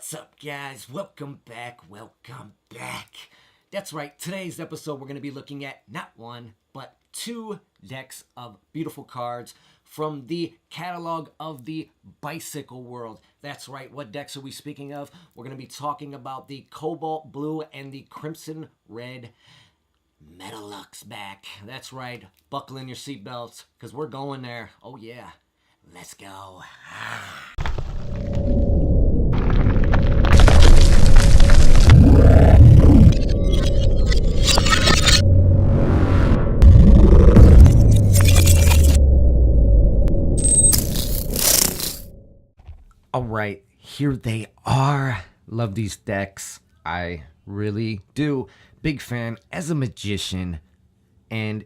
What's up, guys? Welcome back. That's right. Today's episode, we're going to be looking at not one, but two decks of beautiful cards from the catalog of the bicycle world. That's right. What decks are we speaking of? We're going to be talking about the Cobalt Blue and the Crimson Red MetalLuxe back. That's right. Buckle in your seatbelts because we're going there. Oh, yeah. Let's go. All right, here they are. Love these decks. I really do. Big fan as a magician. And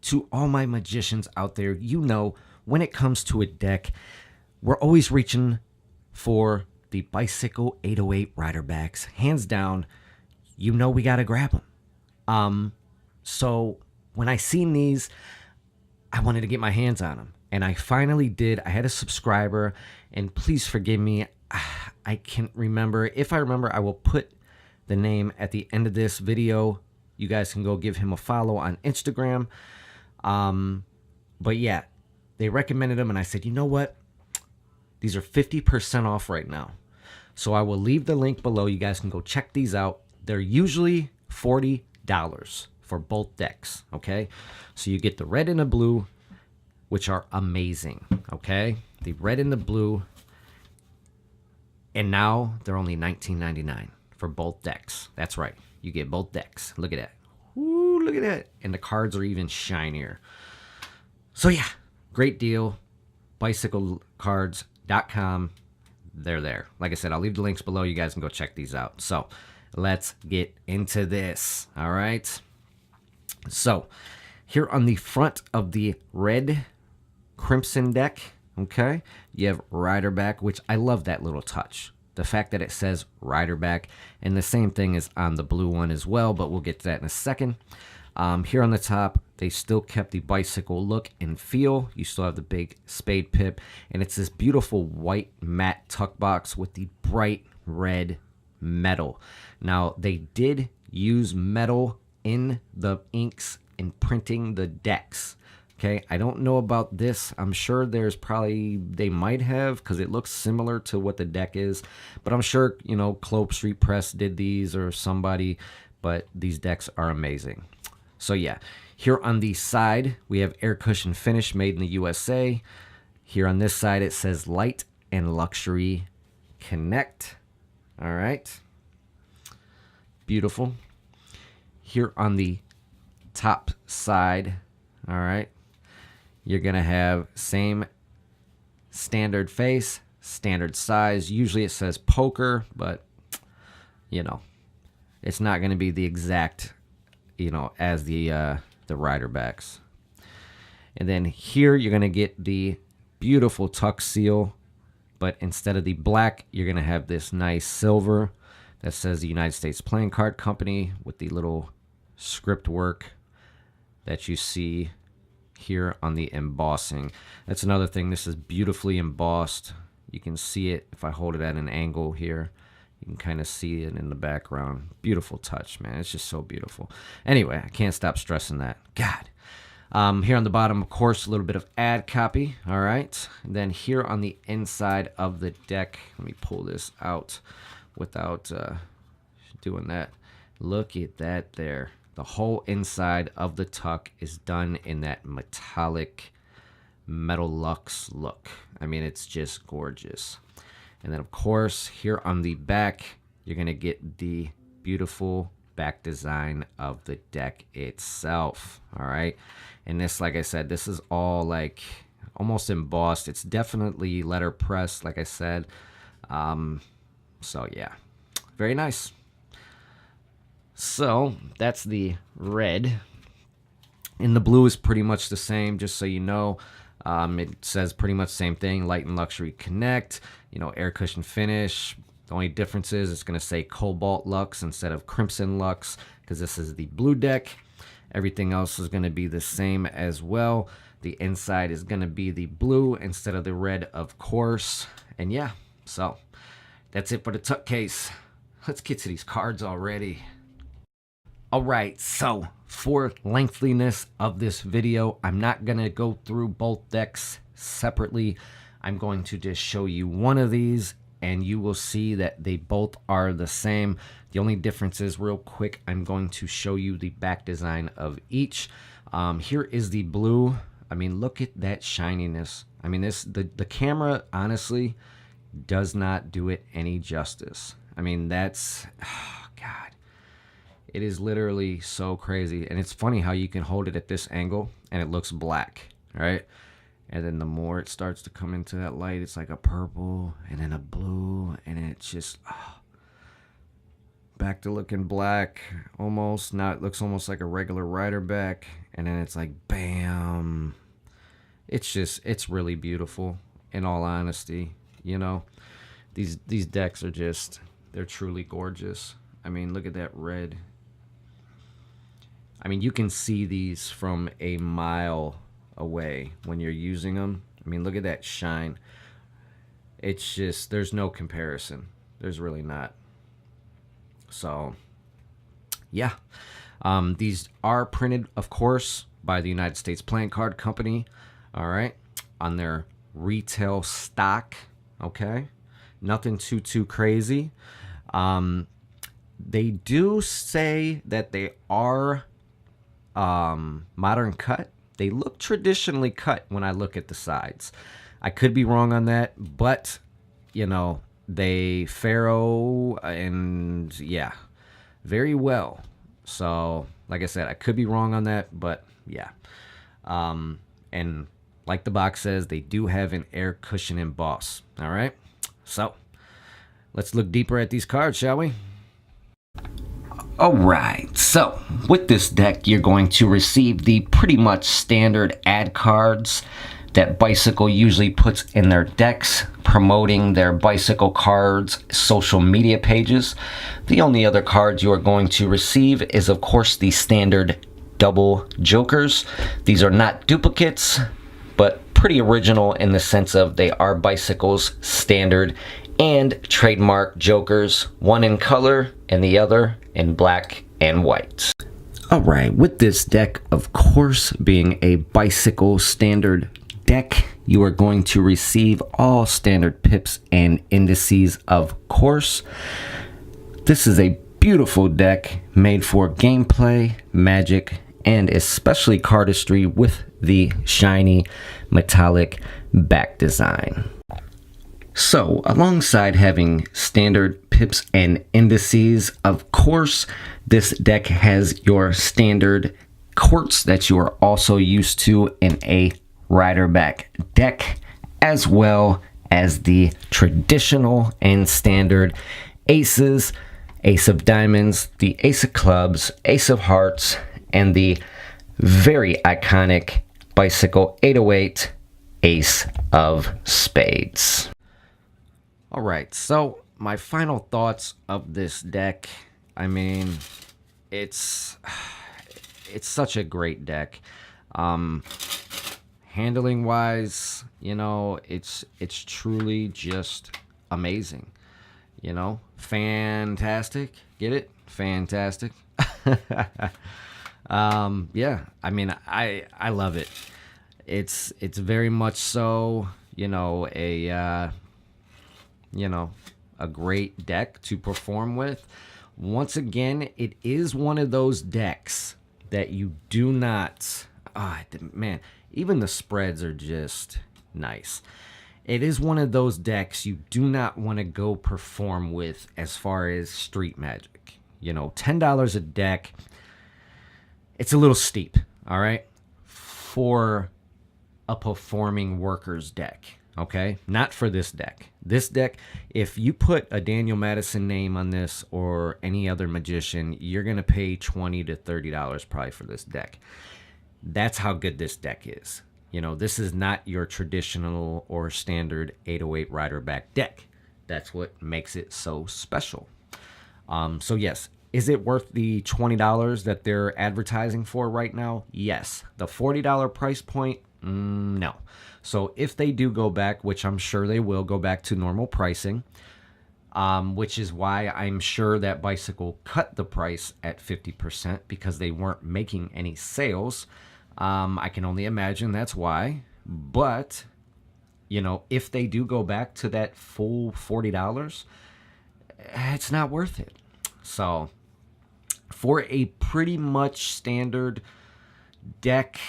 to all my magicians out there, you know, when it comes to a deck, we're always reaching for the Bicycle 808 rider backs. Hands down, you know we got to grab them. So when I seen these, I wanted to get my hands on them. And I finally did. I had a subscriber, and please forgive me. I can't remember. If I remember, I will put the name at the end of this video. You guys can go give him a follow on Instagram. But yeah, they recommended them, and I said, you know what? These are 50% off right now. So I will leave the link below. You guys can go check these out. They're usually $40 for both decks, okay? So you get the red and the blue, which are amazing, okay? The red and the blue. And now they're only $19.99 for both decks. That's right. You get both decks. Look at that. Ooh, look at that. And the cards are even shinier. So yeah, great deal. Bicyclecards.com. They're there. Like I said, I'll leave the links below. You guys can go check these out. So let's get into this. All right. So here on the front of the red Crimson deck, okay, you have Riderback, which I love that little touch. The fact that it says Riderback, and the same thing is on the blue one as well, but we'll get to that in a second. Here on the top, they still kept the bicycle look and feel. You still have the big spade pip, and it's this beautiful white matte tuck box with the bright red metal. Now, they did use metal in the inks and printing the decks. Okay, I don't know about this. I'm sure they might have, because it looks similar to what the deck is. But I'm sure, you know, Clope Street Press did these or somebody. But these decks are amazing. So yeah, here on the side, we have air cushion finish made in the USA. Here on this side, it says Light and Luxury Connect. All right. Beautiful. Here on the top side, all right, you're going to have same standard face, standard size. Usually it says poker, but, you know, it's not going to be the exact, you know, as the rider backs. And then here you're going to get the beautiful tuck seal, but instead of the black, you're going to have this nice silver that says the United States Playing Card Company with the little script work that you see here on the embossing. That's another thing. This is beautifully embossed. You can see it if I hold it at an angle here. You can kind of see it in the background. Beautiful touch, man. It's just so beautiful. Anyway, I can't stop stressing that. God. Here on the bottom, of course, a little bit of ad copy. All right. And then here on the inside of the deck, let me pull this out without doing that. Look at that there. The whole inside of the tuck is done in that metallic MetalLuxe look. I mean, it's just gorgeous. And then, of course, here on the back, you're going to get the beautiful back design of the deck itself. All right. And this, like I said, this is all like almost embossed. It's definitely letterpress, like I said. So, yeah, very nice. So that's the red. And the blue is pretty much the same, just so you know. It says pretty much the same thing, Light and Luxury Connect, you know, air cushion finish. The only difference is it's going to say Cobalt Luxe instead of Crimson Luxe, because this is the blue deck. Everything else is going to be the same as well. The inside is going to be the blue instead of the red, of course. And yeah, so that's it for the tuck case. Let's get to these cards already. All right, so for lengthiness of this video, I'm not gonna go through both decks separately. I'm going to just show you one of these and you will see that they both are the same. The only difference is, real quick, I'm going to show you the back design of each. Here is the blue. I mean, look at that shininess. I mean, the camera honestly does not do it any justice. I mean, that's, oh God, it is literally so crazy. And it's funny how you can hold it at this angle and it looks black, right? And then the more it starts to come into that light, it's like a purple and then a blue, and it's just back to looking black almost. Now it looks almost like a regular rider back, and then it's like bam. It's really beautiful, in all honesty. You know, these decks are just, they're truly gorgeous. I mean, look at that red. I mean, you can see these from a mile away when you're using them. I mean, look at that shine. It's just, there's no comparison. There's really not. So yeah, these are printed, of course, by the United States Playing Card Company. All right, on their retail stock. Okay, nothing too crazy. They do say that they are modern cut. They look traditionally cut when I look at the sides. I could be wrong on that, but you know, they ferro and yeah, very well. So like I said, I could be wrong on that, but yeah. And like the box says, they do have an air cushion emboss. All right, so let's look deeper at these cards, shall we? Alright, so with this deck, you're going to receive the pretty much standard ad cards that Bicycle usually puts in their decks, promoting their Bicycle cards social media pages. The only other cards you are going to receive is, of course, the standard double jokers. These are not duplicates, but pretty original in the sense of they are Bicycle's standard and trademark jokers, one in color and the other in black and white. Alright, with this deck, of course, being a Bicycle standard deck, you are going to receive all standard pips and indices, of course. This is a beautiful deck made for gameplay, magic, and especially cardistry with the shiny metallic back design. So, alongside having standard pips and indices, of course, this deck has your standard quartz that you are also used to in a rider back deck, as well as the traditional and standard aces, ace of diamonds, the ace of clubs, ace of hearts, and the very iconic Bicycle 808 ace of spades. All right, so my final thoughts of this deck. I mean, it's such a great deck. Handling wise, you know, it's truly just amazing. You know, fantastic. Get it? Fantastic. Yeah, I mean, I love it. It's very much so, you know, a great deck to perform with. Once again, it is one of those decks that you do not, man, even the spreads are just nice. It is one of those decks you do not want to go perform with as far as street magic. You know, $10 a deck, it's a little steep, all right, for a performing workers deck. Okay, not for this deck. This deck, if you put a Daniel Madison name on this or any other magician, you're going to pay $20 to $30 probably for this deck. That's how good this deck is. You know, this is not your traditional or standard 808 rider back deck. That's what makes it so special. So yes, is it worth the $20 that they're advertising for right now? Yes. The $40 price point? No. So if they do go back, which I'm sure they will go back to normal pricing, which is why I'm sure that Bicycle cut the price at 50% because they weren't making any sales. I can only imagine that's why. But, you know, if they do go back to that full $40, it's not worth it. So, for a pretty much standard deck,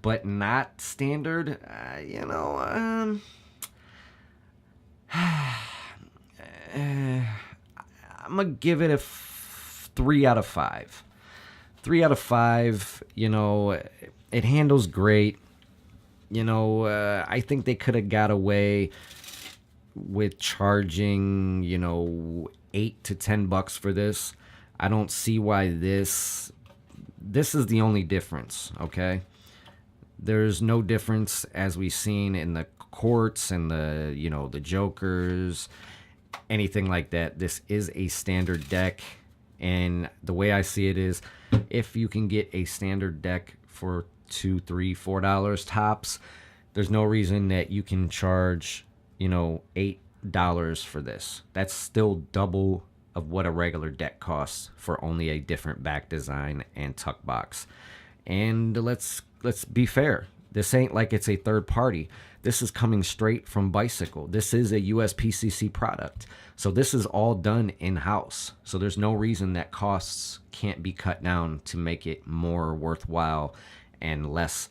but not standard, I'm gonna give it a 3 out of 5. 3 out of 5. You know, it handles great. You know, I think they could have got away with charging, you know, $8 to $10 for this. I don't see why this is the only difference. Okay, there's no difference as we've seen in the courts and the, you know, the jokers, anything like that. This is a standard deck, and the way I see it is, if you can get a standard deck for $2, $3, $4 tops, there's no reason that you can charge, you know, $8 for this. That's still double of what a regular deck costs for only a different back design and tuck box. And let's be fair. This ain't like it's a third party. This is coming straight from Bicycle. This is a U.S.P.C.C product. So this is all done in-house. So there's no reason that costs can't be cut down to make it more worthwhile and less,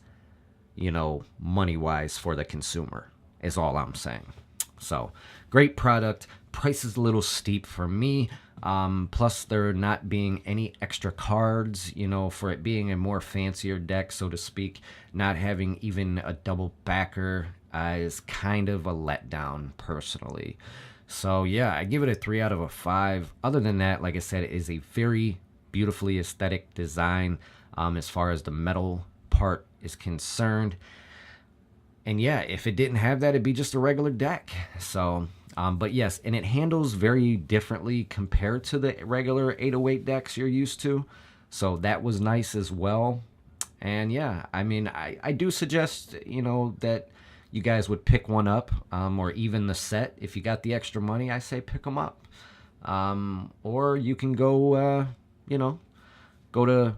you know, money-wise for the consumer, is all I'm saying. So, great product. Price is a little steep for me. Plus, there not being any extra cards, you know, for it being a more fancier deck, so to speak. Not having even a double backer is kind of a letdown, personally. So, yeah, I give it a 3 out of 5. Other than that, like I said, it is a very beautifully aesthetic design as far as the metal part is concerned. And yeah, if it didn't have that, it'd be just a regular deck. So, but yes, and it handles very differently compared to the regular 808 decks you're used to. So that was nice as well. And yeah, I mean, I do suggest, you know, that you guys would pick one up, or even the set. If you got the extra money, I say pick them up. Or you can go, you know, go to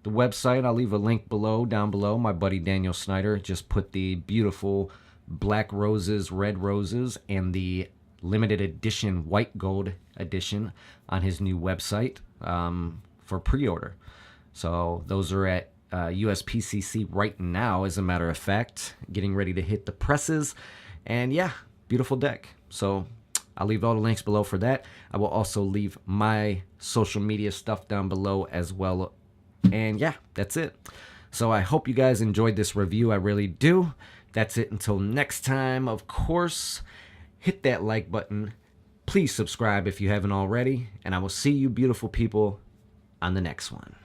the website. I'll leave a link down below. My buddy Daniel Snyder just put the beautiful black roses, red roses, and the limited edition white gold edition on his new website for pre-order. So those are at U.S.P.C.C right now, as a matter of fact, getting ready to hit the presses. And yeah, beautiful deck. So I'll leave all the links below for that. I will also leave my social media stuff down below as well. And yeah, that's it. So I hope you guys enjoyed this review. I really do. That's it until next time. Of course, hit that like button. Please subscribe if you haven't already. And I will see you beautiful people on the next one.